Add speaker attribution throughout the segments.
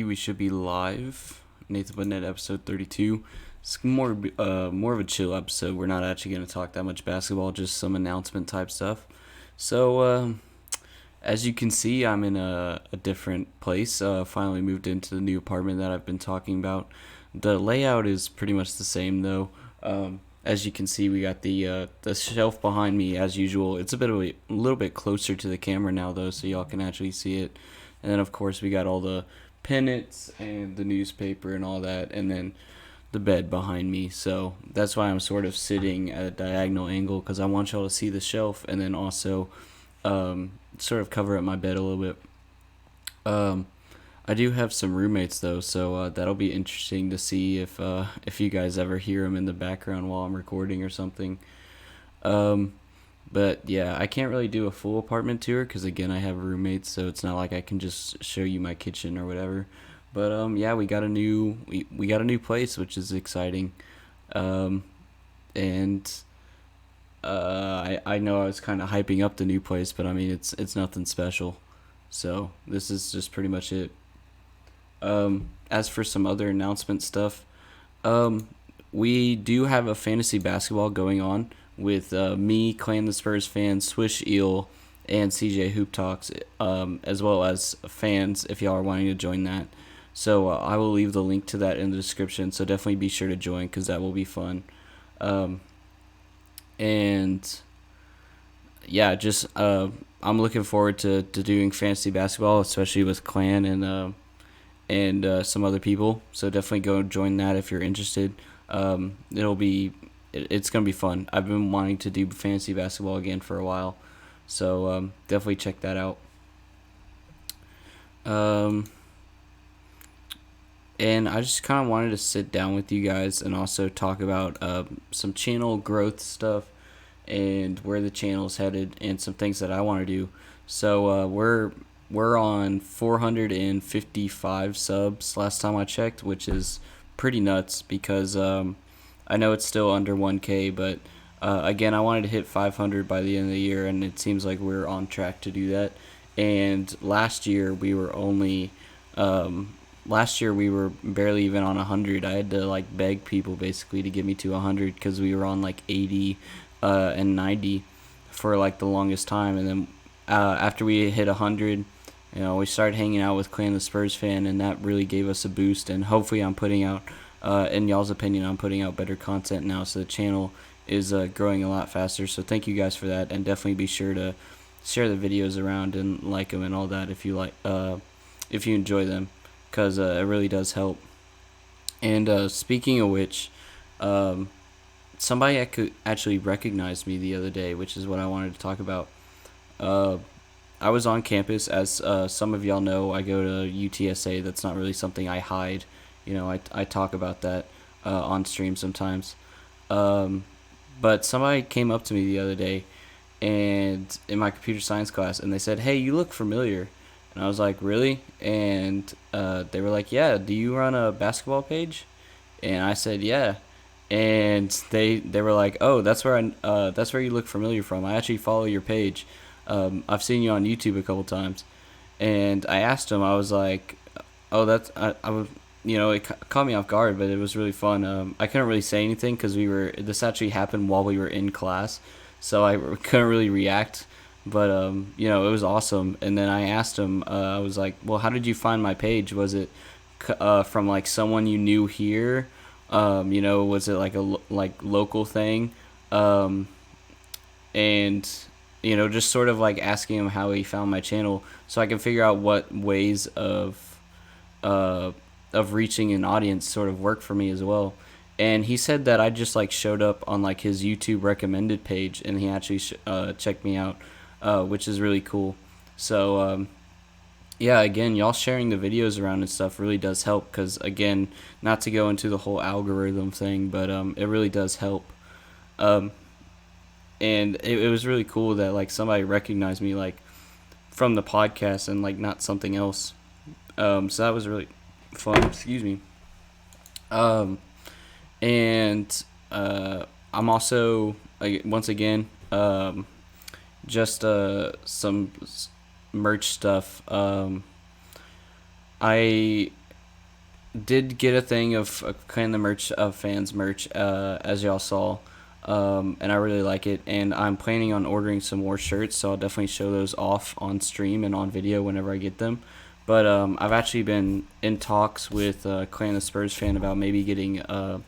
Speaker 1: we should be live. Nathan Burnett, episode 32. It's more of a chill episode. We're not actually going to talk that much basketball, just some announcement type stuff. So, as you can see, I'm in a different place. Finally moved into the new apartment that I've been talking about. The layout is pretty much the same though. As you can see, we got the shelf behind me as usual. It's a little bit closer to the camera now though, so y'all can actually see it. And then of course we got all the pennants and the newspaper and all that, and then the bed behind me. So that's why I'm sort of sitting at a diagonal angle, because I want y'all to see the shelf, and then also sort of cover up my bed a little bit. I do have some roommates though, so that'll be interesting to see if you guys ever hear them in the background while I'm recording or something. But yeah, I can't really do a full apartment tour because again I have roommates, so it's not like I can just show you my kitchen or whatever. But yeah, we got a new place, which is exciting. And I know I was kind of hyping up the new place, but I mean it's nothing special. So this is just pretty much it. As for some other announcement stuff, we do have a fantasy basketball going on with me, Clan the Spurs fan, Swish Eel, and CJ Hoop Talks, as well as fans if y'all are wanting to join that. So I will leave the link to that in the description, so definitely be sure to join because that will be fun. And yeah, just I'm looking forward to doing fantasy basketball, especially with Clan and some other people. So definitely go join that if you're interested. It's gonna be fun. I've been wanting to do fantasy basketball again for a while, so definitely check that out. And I just kind of wanted to sit down with you guys and also talk about some channel growth stuff and where the channel's headed and some things that I want to do. So we're on 455 subs last time I checked, which is pretty nuts because I know it's still under 1K, but again, I wanted to hit 500 by the end of the year, and it seems like we're on track to do that. And last year we were barely even on 100. I had to like beg people basically to get me to 100 because we were on like 80 and 90 for like the longest time. And then after we hit 100, we started hanging out with Clan the Spurs fan, and that really gave us a boost. And hopefully I'm putting out, in y'all's opinion, I'm putting out better content now, so the channel is growing a lot faster. So thank you guys for that, and definitely be sure to share the videos around and like them and all that if you enjoy them, because it really does help. And speaking of which, somebody actually recognized me the other day, which is what I wanted to talk about. I was on campus, as some of y'all know. I go to UTSA. That's not really something I hide. I talk about that on stream sometimes. But somebody came up to me the other day, and in my computer science class, and they said, "Hey, you look familiar." And I was like, "Really?" And they were like, "Yeah, do you run a basketball page?" And I said, "Yeah." And they were like, "Oh, that's where you look familiar from. I actually follow your page. I've seen you on YouTube a couple times." And I asked him, I was like, "Oh, that's I was." It caught me off guard, but it was really fun. I couldn't really say anything because this actually happened while we were in class, so I couldn't really react. But it was awesome. And then I asked him, I was like, "Well, how did you find my page? Was it from like someone you knew here? Was it like a local thing?" And just sort of like asking him how he found my channel, so I can figure out what ways of reaching an audience sort of work for me as well. And he said that I just like showed up on like his YouTube recommended page, and he actually checked me out, which is really cool. So yeah, again, y'all sharing the videos around and stuff really does help, because again, not to go into the whole algorithm thing, but it really does help. And it was really cool that like somebody recognized me like from the podcast and like not something else. So that was really fun. Excuse me. And I'm also once again just some merch stuff. I did get a thing of Clan the Merch of fans merch, as y'all saw, and I really like it. And I'm planning on ordering some more shirts, so I'll definitely show those off on stream and on video whenever I get them. But I've actually been in talks with Clan the Spurs fan about maybe getting a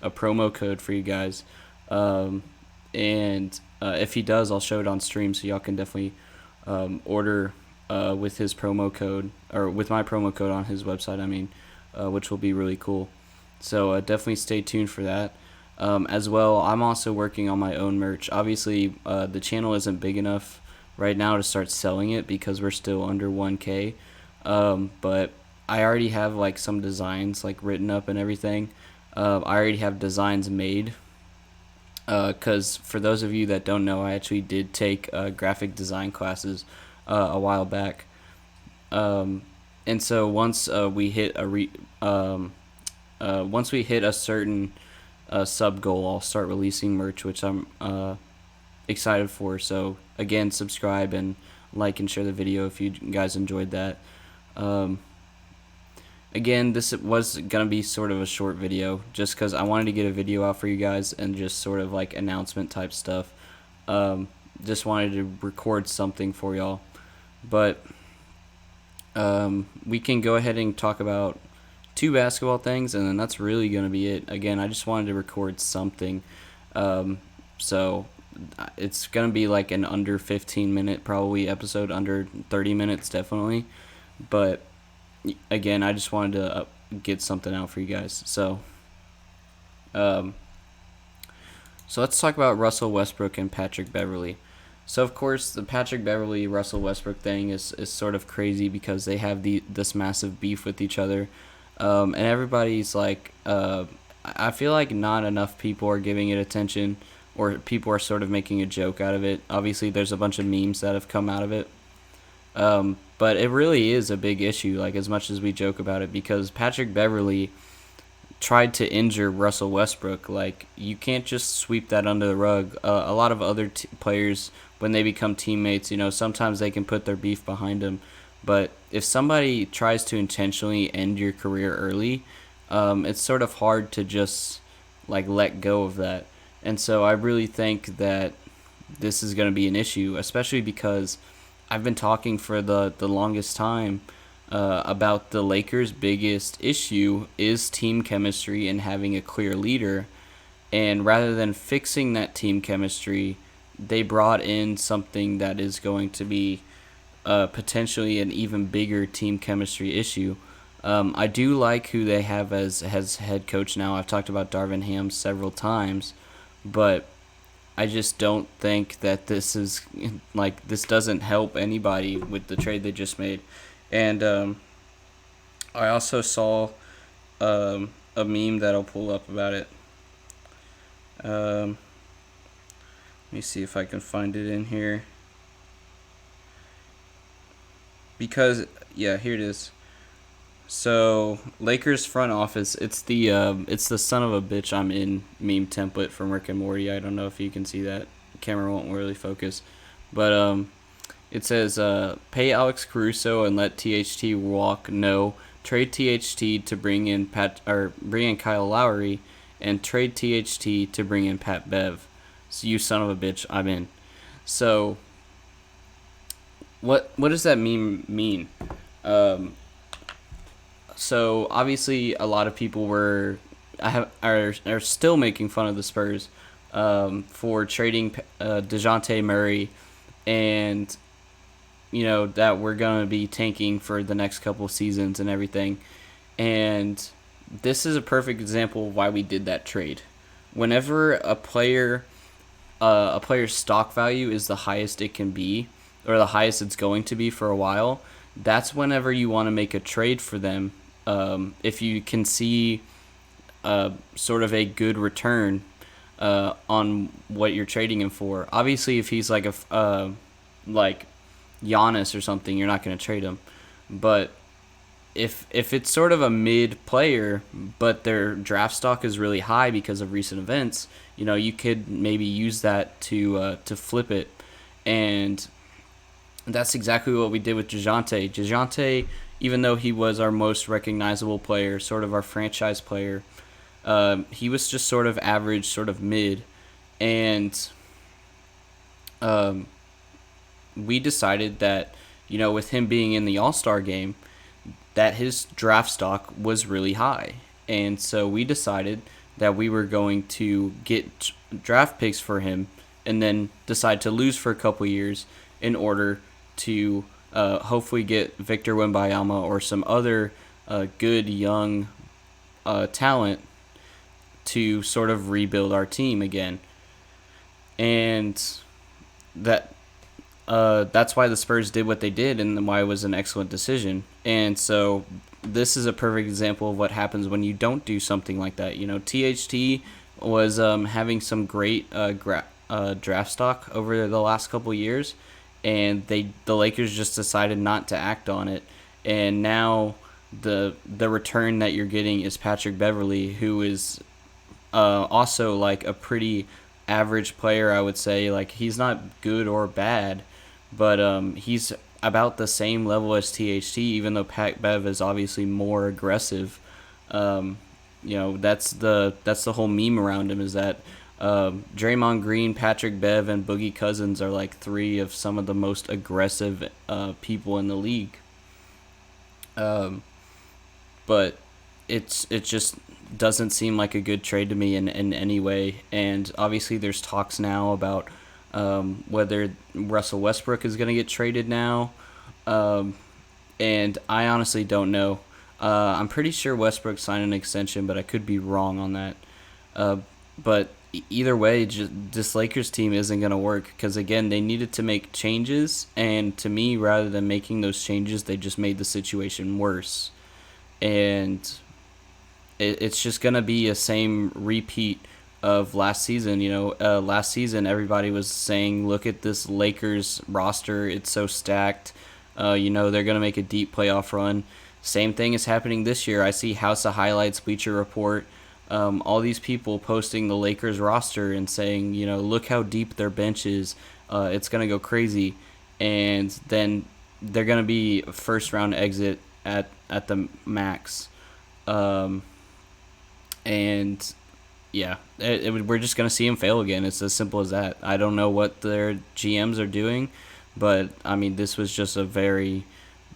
Speaker 1: promo code for you guys, and if he does, I'll show it on stream, so y'all can definitely order with his promo code, or with my promo code on his website. I mean, which will be really cool. So definitely stay tuned for that. As well, I'm also working on my own merch. Obviously, the channel isn't big enough right now to start selling it because we're still under 1K. But I already have like some designs like written up and everything. I already have designs made. Because for those of you that don't know, I actually did take graphic design classes a while back. And so once we hit once we hit a certain sub goal, I'll start releasing merch, which I'm excited for. So again, subscribe and like and share the video if you guys enjoyed that. Again, this was gonna be sort of a short video, just because I wanted to get a video out for you guys and just sort of like announcement type stuff. Just wanted to record something for y'all, but we can go ahead and talk about 2 basketball things, and then that's really gonna be it. Again, I just wanted to record something, so it's gonna be like an under 15-minute probably episode, under 30 minutes definitely, but again, I just wanted to get something out for you guys. So let's talk about Russell Westbrook and Patrick Beverly. So of course, the Patrick Beverly Russell Westbrook thing is sort of crazy because they have this massive beef with each other, and everybody's like, I feel like not enough people are giving it attention, or people are sort of making a joke out of it. Obviously, there's a bunch of memes that have come out of it. But it really is a big issue, like, as much as we joke about it, because Patrick Beverly tried to injure Russell Westbrook. Like, you can't just sweep that under the rug. A lot of other players, when they become teammates, sometimes they can put their beef behind them. But if somebody tries to intentionally end your career early, it's sort of hard to just, like, let go of that. And so I really think that this is going to be an issue, especially because I've been talking for the longest time about the Lakers' biggest issue is team chemistry and having a clear leader. And rather than fixing that team chemistry, they brought in something that is going to be potentially an even bigger team chemistry issue. I do like who they have as head coach now. I've talked about Darvin Ham several times, but I just don't think that this is, like, this doesn't help anybody with the trade they just made. And I also saw a meme that I'll pull up about it. Let me see if I can find it in here. Because, yeah, here it is. So, Lakers front office, it's the son of a bitch I'm in meme template from Rick and Morty. I don't know if you can see that. The camera won't really focus. But it says, pay Alex Caruso and let THT walk. No. Trade THT to bring in Kyle Lowry, and trade THT to bring in Pat Bev. So, you son of a bitch, I'm in. So, what does that meme mean? So obviously, a lot of people are still making fun of the Spurs for trading DeJounte Murray, and that we're gonna be tanking for the next couple seasons and everything. And this is a perfect example of why we did that trade. Whenever a player's stock value is the highest it can be, or the highest it's going to be for a while, that's whenever you want to make a trade for them. If you can see sort of a good return on what you're trading him for. Obviously, if he's like like Giannis or something, you're not going to trade him. But if it's sort of a mid player, but their draft stock is really high because of recent events, you could maybe use that to flip it. And that's exactly what we did with DeJounte. DeJounte even though he was our most recognizable player, sort of our franchise player, he was just sort of average, sort of mid. And um, we decided that, with him being in the All Star game, that his draft stock was really high. And so we decided that we were going to get draft picks for him and then decide to lose for a couple years in order to hopefully get Victor Wembanyama or some other good young talent to sort of rebuild our team again. And that that's why the Spurs did what they did and why it was an excellent decision. And so this is a perfect example of what happens when you don't do something like that. THT was having some great draft stock over the last couple years, and the Lakers just decided not to act on it. And now the return that you're getting is Patrick Beverly, who is also like a pretty average player, I would say. Like, he's not good or bad, but he's about the same level as THT, even though Pat Bev is obviously more aggressive. That's the whole meme around him, is that Draymond Green, Patrick Bev, and Boogie Cousins are like three of some of the most aggressive people in the league. But it just doesn't seem like a good trade to me in any way. And obviously there's talks now about whether Russell Westbrook is going to get traded now. And I honestly don't know. I'm pretty sure Westbrook signed an extension, but I could be wrong on that. But either way, this Lakers team isn't going to work because, again, they needed to make changes. And to me, rather than making those changes, they just made the situation worse. And it's just going to be a same repeat of last season. Last season, everybody was saying, look at this Lakers roster. It's so stacked. They're going to make a deep playoff run. Same thing is happening this year. I see House of Highlights, Bleacher Report, all these people posting the Lakers roster and saying, look how deep their bench is. It's going to go crazy. And then they're going to be a first-round exit at the max. And yeah, we're just going to see them fail again. It's as simple as that. I don't know what their GMs are doing, but, I mean, this was just a very,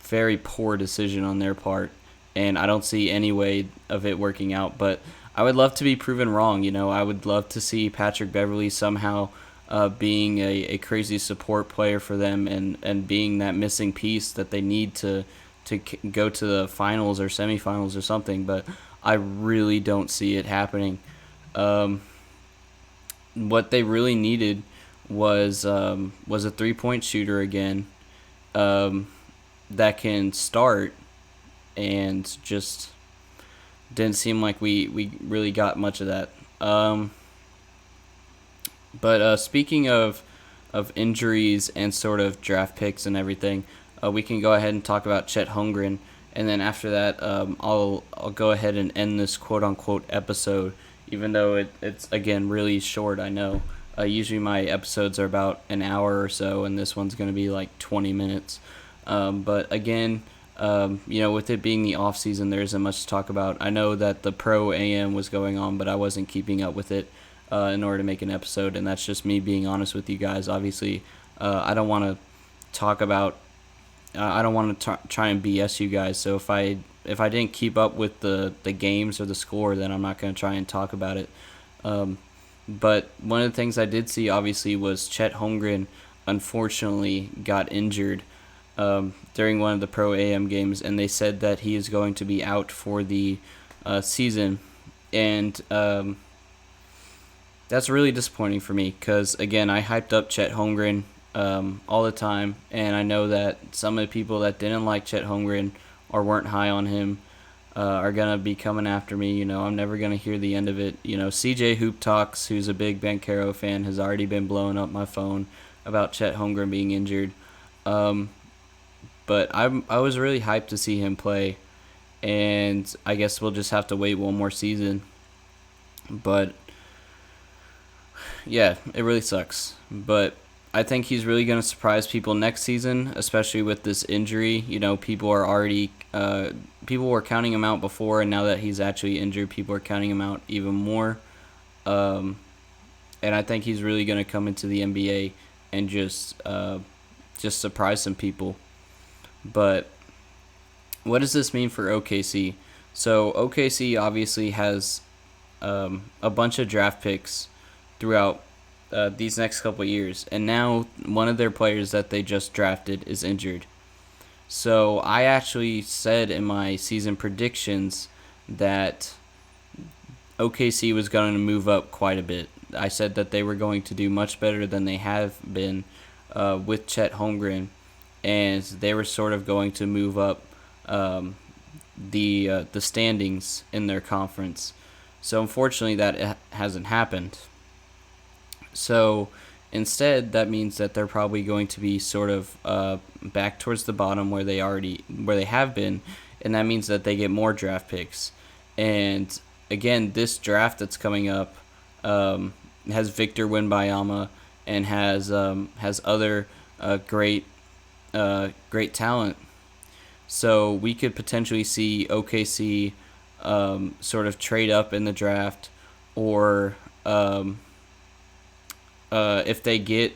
Speaker 1: very poor decision on their part, and I don't see any way of it working out. But I would love to be proven wrong. I would love to see Patrick Beverly somehow being a crazy support player for them and being that missing piece that they need to go to the finals or semifinals or something, but I really don't see it happening. What they really needed was a 3-point shooter again, that can start, and just didn't seem like we really got much of that. But speaking of injuries and sort of draft picks and everything, we can go ahead and talk about Chet Holmgren, and then after that, I'll go ahead and end this quote unquote episode, even though it's again really short. I know. Usually my episodes are about an hour or so, and this one's going to be like 20 minutes. But again, with it being the off season, there isn't much to talk about. I know that the Pro AM was going on, but I wasn't keeping up with it in order to make an episode, and that's just me being honest with you guys. Obviously, I don't want to talk about. I don't want to try and BS you guys. So if I didn't keep up with the games or the score, then I'm not going to try and talk about it. But one of the things I did see, obviously, was Chet Holmgren unfortunately got injured during one of the Pro AM games, and they said that he is going to be out for the season. And that's really disappointing for me because, again, I hyped up Chet Holmgren all the time, and I know that some of the people that didn't like Chet Holmgren or weren't high on him are going to be coming after me. I'm never going to hear the end of it. CJ Hoop Talks, who's a big Bankero fan, has already been blowing up my phone about Chet Holmgren being injured. But I was really hyped to see him play, and I guess we'll just have to wait one more season. But, yeah, it really sucks. But I think he's really going to surprise people next season, especially with this injury. People were counting him out before, and now that he's actually injured, people are counting him out even more. Um, and I think he's really going to come into the NBA and just surprise some people. But what does this mean for OKC? So OKC obviously has a bunch of draft picks throughout these next couple of years, and now one of their players that they just drafted is injured. So I actually said in my season predictions that OKC was going to move up quite a bit. I said that they were going to do much better than they have been with Chet Holmgren, and they were sort of going to move up the standings in their conference. So unfortunately, that hasn't happened. So instead, that means that they're probably going to be sort of back towards the bottom where they have been, and that means that they get more draft picks. And again, this draft that's coming up has Victor Wembanyama and has other great talent. So we could potentially see OKC sort of trade up in the draft, or if they get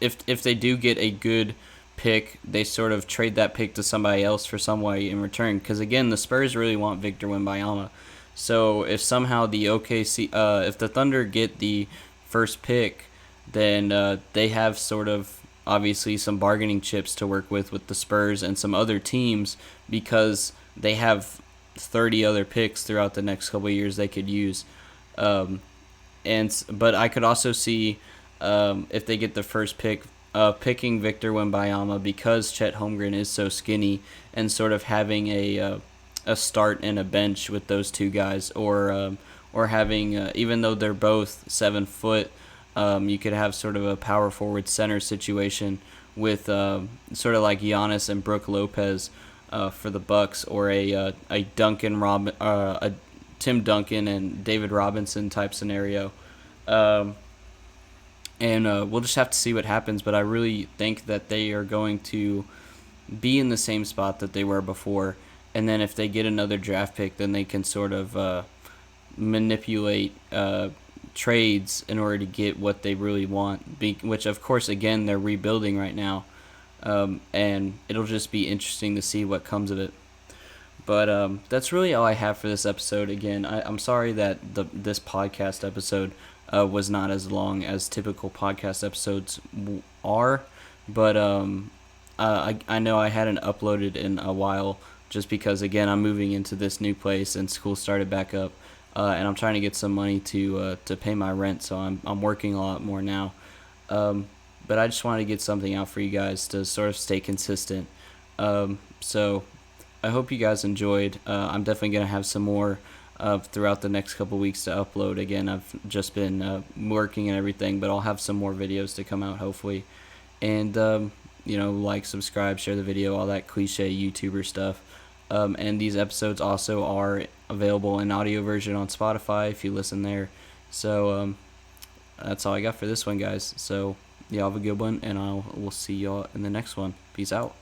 Speaker 1: if they do get a good pick, they sort of trade that pick to somebody else for somebody in return. Because again, the Spurs really want Victor Wembanyama. So if somehow if the Thunder get the first pick, then they have sort of obviously some bargaining chips to work with the Spurs and some other teams, because they have 30 other picks throughout the next couple of years they could use. But I could also see if they get the first pick, picking Victor Wembanyama because Chet Holmgren is so skinny, and sort of having a start and a bench with those two guys, or having even though they're both 7 foot, you could have sort of a power forward center situation with sort of like Giannis and Brook Lopez for the Bucks, or a Tim Duncan and David Robinson type scenario. And we'll just have to see what happens, but I really think that they are going to be in the same spot that they were before, and then if they get another draft pick, then they can sort of manipulate trades in order to get what they really want, which of course, again, they're rebuilding right now, and it'll just be interesting to see what comes of it. But that's really all I have for this episode. Again, I'm sorry that this podcast episode was not as long as typical podcast episodes are, but I know I hadn't uploaded in a while, just because, again, I'm moving into this new place and school started back up, and I'm trying to get some money to pay my rent, so I'm working a lot more now. But I just wanted to get something out for you guys to sort of stay consistent. So I hope you guys enjoyed. I'm definitely going to have some more throughout the next couple weeks to upload. Again, I've just been working and everything, but I'll have some more videos to come out, hopefully. And, like, subscribe, share the video, all that cliche YouTuber stuff. And these episodes also are available in audio version on Spotify if you listen there. So that's all I got for this one, guys. So y'all have a good one, and we'll see y'all in the next one. Peace out.